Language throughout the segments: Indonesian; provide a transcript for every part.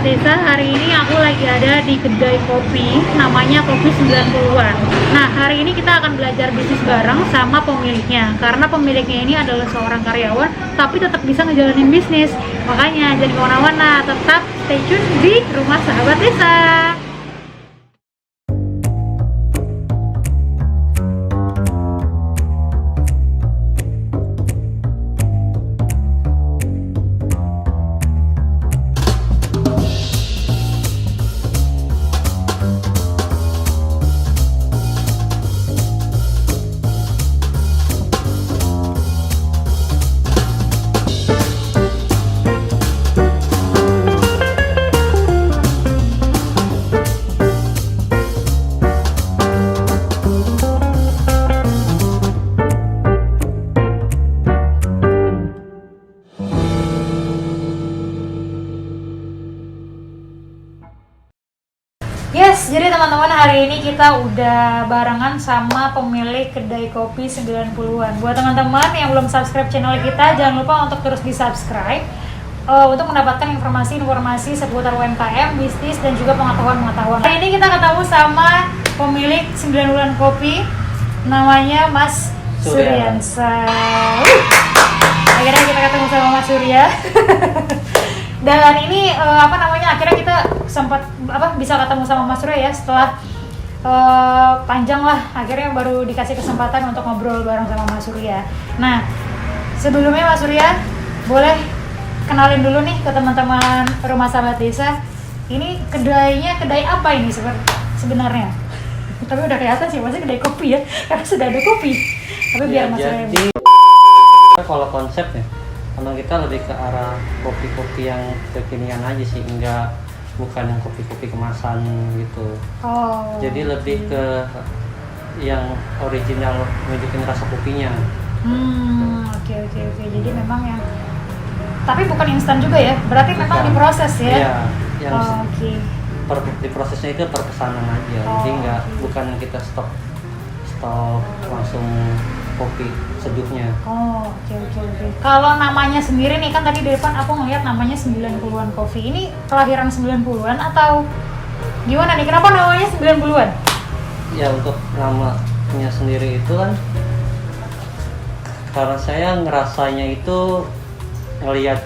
Desa, hari ini aku lagi ada di kedai kopi, namanya Kopi 90-an. Nah, hari ini kita akan belajar bisnis bareng sama pemiliknya, karena pemiliknya ini adalah seorang karyawan, tapi tetap bisa ngejalanin bisnis. Makanya, jadi kemana-mana, tetap stay tune di Rumah Sahabat Desa. Yes, jadi teman-teman hari ini kita udah barengan sama pemilik kedai kopi 90-an. Buat teman-teman yang belum subscribe channel kita, jangan lupa untuk terus di-subscribe untuk mendapatkan informasi-informasi seputar UMKM, bisnis, dan juga pengetahuan-pengetahuan. Hari ini kita ketemu sama pemilik 90-an kopi, namanya Mas Suryansa. Akhirnya kita ketemu sama Mas Surya. Dan ini akhirnya kita sempat bisa ketemu sama Mas Surya ya setelah panjang lah, akhirnya baru dikasih kesempatan untuk ngobrol bareng sama Mas Surya. Nah, sebelumnya Mas Surya boleh kenalin dulu nih ke teman-teman Rumah Sahabat Desa. Ini kedainya kedai apa ini sebenarnya? Tapi udah kelihatan sih masih kedai kopi ya, karena sudah ada kopi. Tapi biar Mas Surya. Jadi kalau konsepnya emang kita lebih ke arah kopi-kopi yang kekinian aja sih, bukan yang kopi-kopi kemasan gitu. Oh. Jadi lebih ke yang original, menunjukin rasa kopinya. Oke. Jadi memang yang, tapi bukan instan juga ya? Berarti memang diproses ya? Iya. Yang diprosesnya itu perpesanan aja. Jadi bukan yang kita stop langsung kopi seduhnya. Oke. Kalau namanya sendiri nih, kan tadi di depan aku ngeliat namanya 90-an Coffee. Ini kelahiran 90-an atau gimana nih? Kenapa namanya 90-an? Ya, untuk namanya sendiri itu kan karena saya ngerasanya itu ngelihat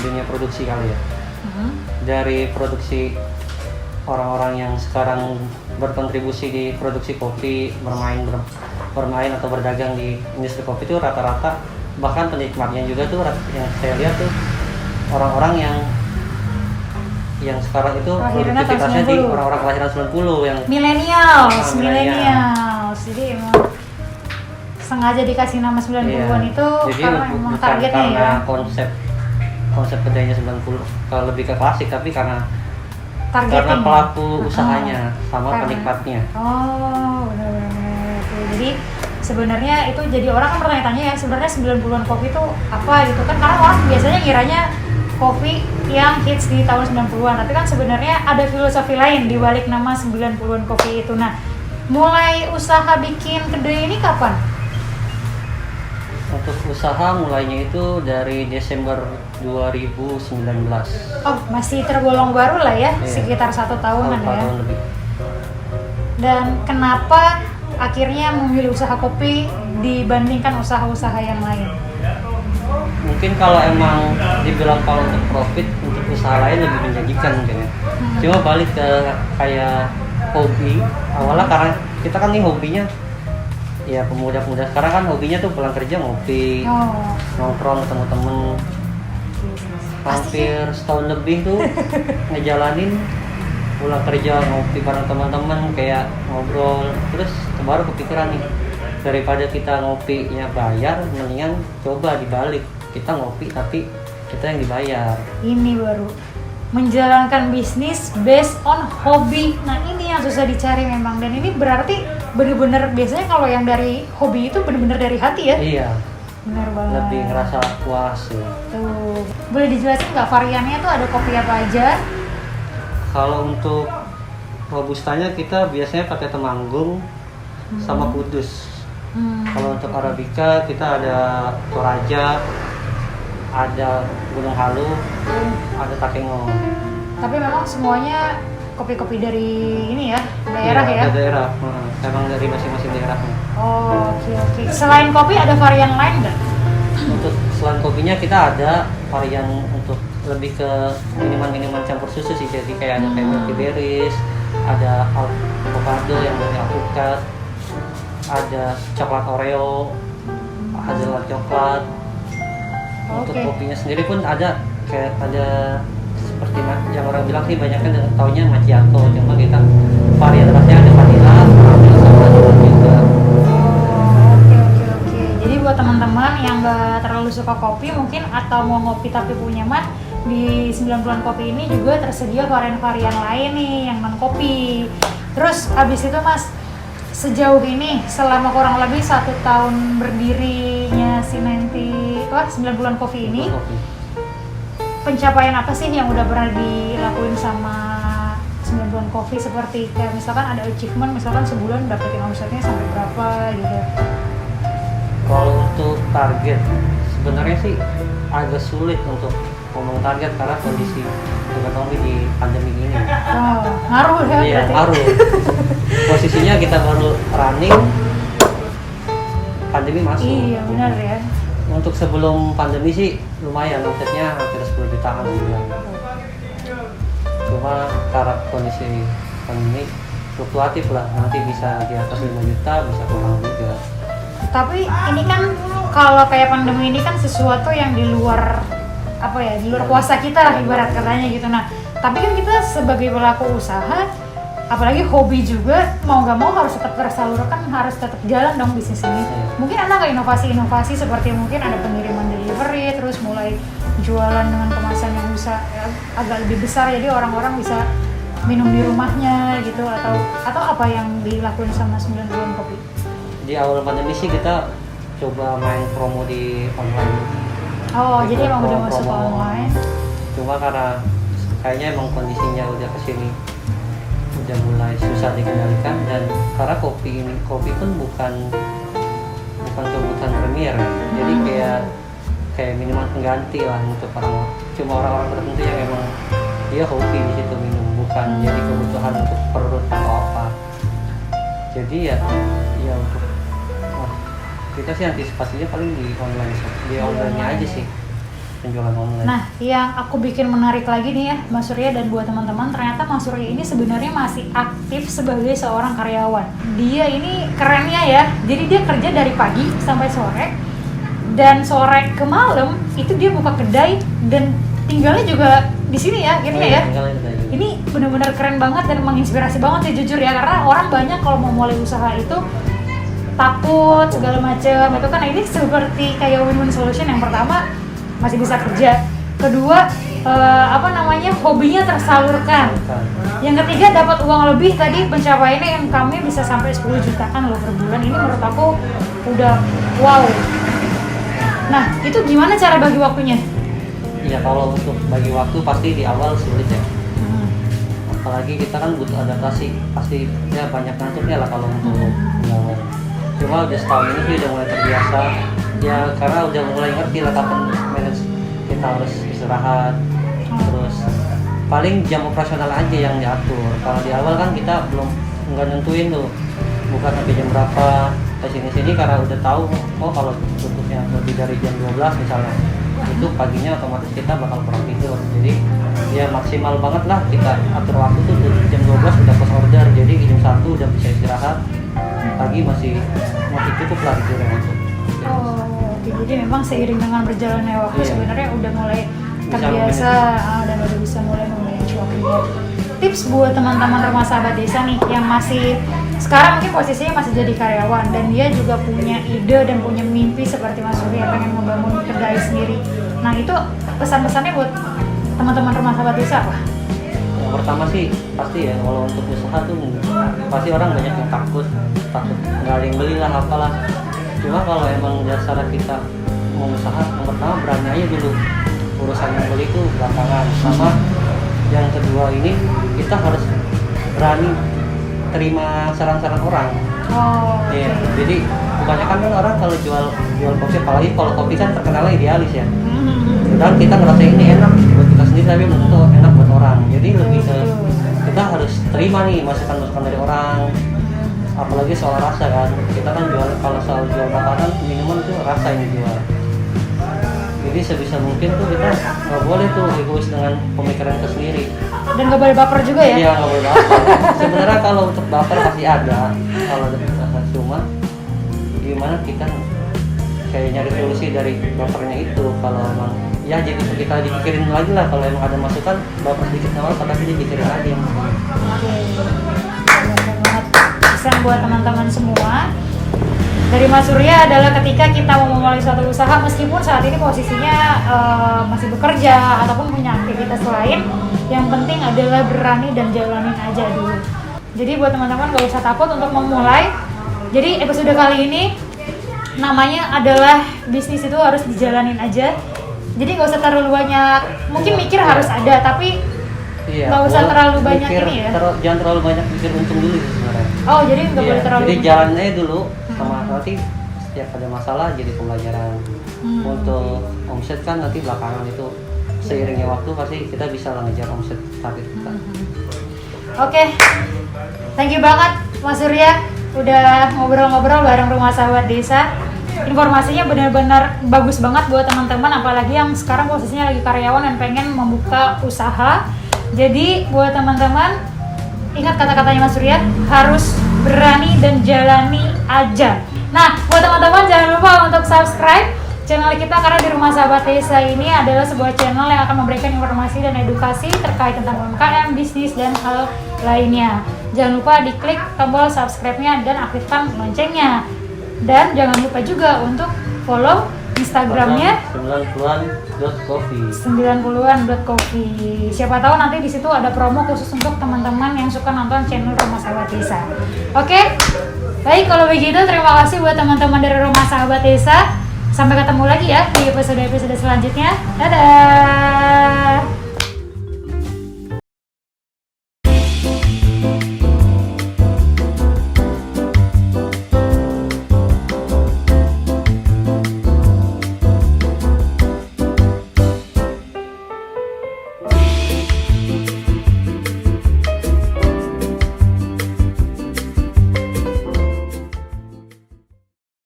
dunia produksi kali ya. Dari produksi orang-orang yang sekarang berkontribusi di produksi kopi, bermain atau berdagang di industri kopi itu rata-rata, bahkan penikmatnya juga tuh yang saya lihat tuh orang-orang yang sekarang itu produktivitasnya di orang-orang kelahiran 90 yang millennials. Jadi emang sengaja dikasih nama 90-an itu jadi karena emang targetnya karena ya. konsep kedainya 90 kalau lebih ke klasik, tapi karena Targeting. pelaku usahanya sama penikmatnya. Benar. Jadi sebenarnya itu jadi orang kan bertanya-tanya ya, sebenarnya 90-an kopi itu apa gitu kan, karena orang biasanya ngiranya kopi yang hits di tahun 90-an, tapi kan sebenarnya ada filosofi lain di balik nama 90-an kopi itu. Nah, mulai usaha bikin kedai ini kapan? Untuk usaha mulainya itu dari Desember 2019. Oh, masih tergolong baru lah ya, sekitar 1 tahunan ya. Tahun lebih. Dan kenapa akhirnya memilih usaha kopi dibandingkan usaha-usaha yang lain? Mungkin kalau emang dibilang kalau untuk profit, untuk usaha lain lebih menjanjikan mungkin ya. Cuma balik ke kayak hobi, awalnya karena kita kan nih hobinya ya pemuda-pemuda sekarang kan hobinya tuh pulang kerja ngopi, nongkrong ketemu temen. Hampir setahun lebih tuh ngejalanin pulang kerja ngopi bareng teman-teman, kayak ngobrol, terus baru kepikiran nih, daripada kita ngopinya bayar, mendingan coba dibalik, kita ngopi tapi kita yang dibayar. Ini baru menjalankan bisnis based on hobi. Nah, ini yang susah dicari memang, dan ini berarti bener-bener biasanya kalau yang dari hobi itu bener-bener dari hati ya. Iya, bener banget, lebih ngerasa puas ya. Tuh, boleh dijelasin nggak variannya tuh ada kopi apa aja? Kalau untuk robustanya kita biasanya pakai Temanggung sama Kudus. Kalau untuk Arabica kita ada Toraja, ada Gunung Halu, ada Takengon. Tapi memang semuanya kopi-kopi dari ini ya, daerah Iya, ya? ada daerah, emang dari masing-masing daerah. Oh, oke. Selain kopi ada varian lain nggak? Untuk selain kopinya kita ada varian untuk lebih ke minuman-minuman campur susu sih, jadi kayak ada kayak milky berries, ada avocado yang dari alpukat, ada coklat Oreo, hazelnut coklat. Untuk Oke. kopinya sendiri pun ada kayak ada seperti yang orang bilang sih banyak kan taunya macchiato, cuma kita varian rasanya ada vanilla, caramel sama coklat juga. Oke. Jadi buat teman-teman yang nggak terlalu suka kopi mungkin atau mau ngopi tapi punya mah, di 90-an kopi ini juga tersedia varian-varian lain nih yang non kopi. Terus abis itu Mas, sejauh ini selama kurang lebih 1 tahun berdirinya si 90-an kopi ini, Kopi. pencapaian apa sih yang udah pernah dilakuin sama 90-an kopi, seperti kayak misalkan ada achievement, misalkan sebulan dapetin omsetnya sampai berapa gitu. Kalau untuk target, sebenarnya sih agak sulit untuk ngomong target karena kondisi ekonomi di pandemi ini. Wow, ngaruh ya Iya, berarti. ngaruh. Posisinya kita baru running, pandemi masuk. Iya benar ya. Untuk sebelum pandemi sih lumayan, omsetnya hampir 10 jutaan sebulan. Cuma karena kondisi pandemi fluktuatif lah, nanti bisa di atas 5 juta, bisa kurang juga. Tapi ini kan kalau kayak pandemi ini kan sesuatu yang di luar apa ya, di luar kuasa kita lah ibarat katanya gitu. Nah, tapi kan kita sebagai pelaku usaha, apalagi hobi juga, mau nggak mau harus tetap tersalurkan, harus tetap jalan dong bisnis ini. Mungkin Anda nggak inovasi-inovasi seperti mungkin ada pengiriman delivery, terus mulai jualan dengan kemasan yang bisa agak lebih besar, jadi orang-orang bisa minum di rumahnya gitu, atau apa yang dilakuin sama 90-an kopi? Di awal pandemi sih kita coba main promo di online. Oh, jadi emang udah Promo- masuk ke promo. online. Cuma karena kayaknya emang kondisinya udah kesini udah mulai susah dikendalikan, dan karena kopi pun bukan kebutuhan premier ya. Jadi kayak minuman pengganti lah untuk orang-orang tertentu yang emang dia hobi di situ minum, bukan jadi kebutuhan untuk perut atau apa. Jadi ya untuk kita sih antisipasinya paling di online shop, di online aja sih, penjualan online. Nah, yang aku bikin menarik lagi nih ya, Mas Surya dan buat teman-teman, ternyata Mas Surya ini sebenarnya masih aktif sebagai seorang karyawan. Dia ini kerennya ya, jadi dia kerja dari pagi sampai sore, dan sore ke malam itu dia buka kedai dan tinggalnya juga di sini ya, akhirnya ya. Ini benar-benar keren banget dan menginspirasi banget sih jujur ya, karena orang banyak kalau mau mulai usaha itu takut segala macam itu kan. Ini seperti kayak win-win solution. Yang pertama masih bisa kerja, kedua hobinya tersalurkan, yang ketiga dapat uang lebih, tadi pencapaiannya yang kami bisa sampai 10 jutaan loh per bulan. Ini menurut aku udah wow. Nah, itu gimana cara bagi waktunya? Iya, kalau untuk bagi waktu pasti di awal sulit ya. Apalagi kita kan butuh adaptasi, pasti ya banyak ngantuknya lah kalau untuk awal. Cuma udah setahun ini sih udah mulai terbiasa ya, karena udah mulai ngerti lah kapan manage kita harus istirahat. Terus paling jam operasional aja yang diatur. Kalau di awal kan kita nggak nentuin tuh buka sampai jam berapa ke sini karena udah tahu kalau tutupnya lebih dari jam 12 misalnya, itu paginya otomatis kita bakal kurang tidur. Jadi ya maksimal banget lah kita atur waktu tuh jam 12 udah close order, jadi jam 1 udah bisa istirahat, pagi masih cukup lah tidurnya untuk. Oh, oke. Jadi memang seiring dengan berjalannya waktu sebenarnya udah mulai terbiasa dan udah bisa mulai memanage waktunya. Tips buat teman-teman rumah sahabat desa nih yang masih sekarang mungkin posisinya masih jadi karyawan dan dia juga punya ide dan punya mimpi seperti Mas Surya pengen membangun kedai sendiri. Nah, itu pesan-pesannya buat teman-teman rumah sahabat desa apa? Yang pertama sih pasti ya, kalau untuk usaha tuh pasti orang banyak yang takut nggak ada yang beli lah apalah. Cuma kalau emang dasar kita mau usaha, yang pertama berani aja dulu, urusan yang beli itu belakangan. Sama yang kedua ini kita harus berani terima saran-saran orang. Oh, iya. Jadi kebanyakan kan orang kalau jual kopi, apalagi kalau kopi kan terkenalnya idealis ya. dan kita ngerasa ini enak buat kita sendiri tapi belum tentu enak buat orang. Jadi lebih ke kita harus terima nih masukan-masukan dari orang, apalagi soal rasa kan. Kita kan jual, kalau soal jual makanan minuman itu rasa yang dijual. Jadi sebisa mungkin tuh kita nggak boleh tuh egois dengan pemikiran kita sendiri. Dan nggak boleh baper juga ya? Iya, nggak boleh baper. Sebenarnya kalau untuk baper pasti ada. Kalau cuma gimana kita kayak nyari solusi dari bapernya itu. Kalau emang ya jadi kita dipikirin lagi lah. Kalau emang ada masukan baper sedikit awal, tapi dipikirin lagi. Oke, benar banget. Pesan buat teman-teman semua dari Mas Surya adalah ketika kita mau memulai suatu usaha, meskipun saat ini posisinya masih bekerja ataupun punya aktivitas lain, yang penting adalah berani dan jalanin aja dulu. Jadi buat teman-teman gak usah takut untuk memulai. Jadi episode kali ini namanya adalah bisnis itu harus dijalanin aja. Jadi gak usah terlalu banyak, mungkin mikir harus ada, tapi nggak usah terlalu banyak ini ya. Jangan terlalu banyak mikir untung dulu sebenarnya. Oh, jadi nggak boleh terlalu. Jadi jalan aja dulu, sama nanti setiap ada masalah jadi pembelajaran. Untuk omset kan nanti belakangan itu seiringnya waktu pasti kita bisa lah ngejar omset target kita. Oke, thank you banget Mas Surya udah ngobrol-ngobrol bareng Rumah Sahabat Desa. Informasinya benar-benar bagus banget buat teman-teman, apalagi yang sekarang posisinya lagi karyawan dan pengen membuka usaha. Jadi buat teman-teman ingat kata-katanya Mas Surya, harus berani dan jalani aja. Nah, buat teman-teman jangan lupa untuk subscribe channel kita, karena di Rumah Sahabat Desa ini adalah sebuah channel yang akan memberikan informasi dan edukasi terkait tentang UMKM, bisnis, dan hal lainnya. Jangan lupa diklik tombol subscribe-nya dan aktifkan loncengnya. Dan jangan lupa juga untuk follow Instagramnya 90an.coffee. Siapa tahu nanti di situ ada promo khusus untuk teman-teman yang suka nonton channel Rumah Sahabat Desa. Oke, baik kalau begitu terima kasih buat teman-teman dari Rumah Sahabat Desa. Sampai ketemu lagi ya di episode-episode selanjutnya. Dadah.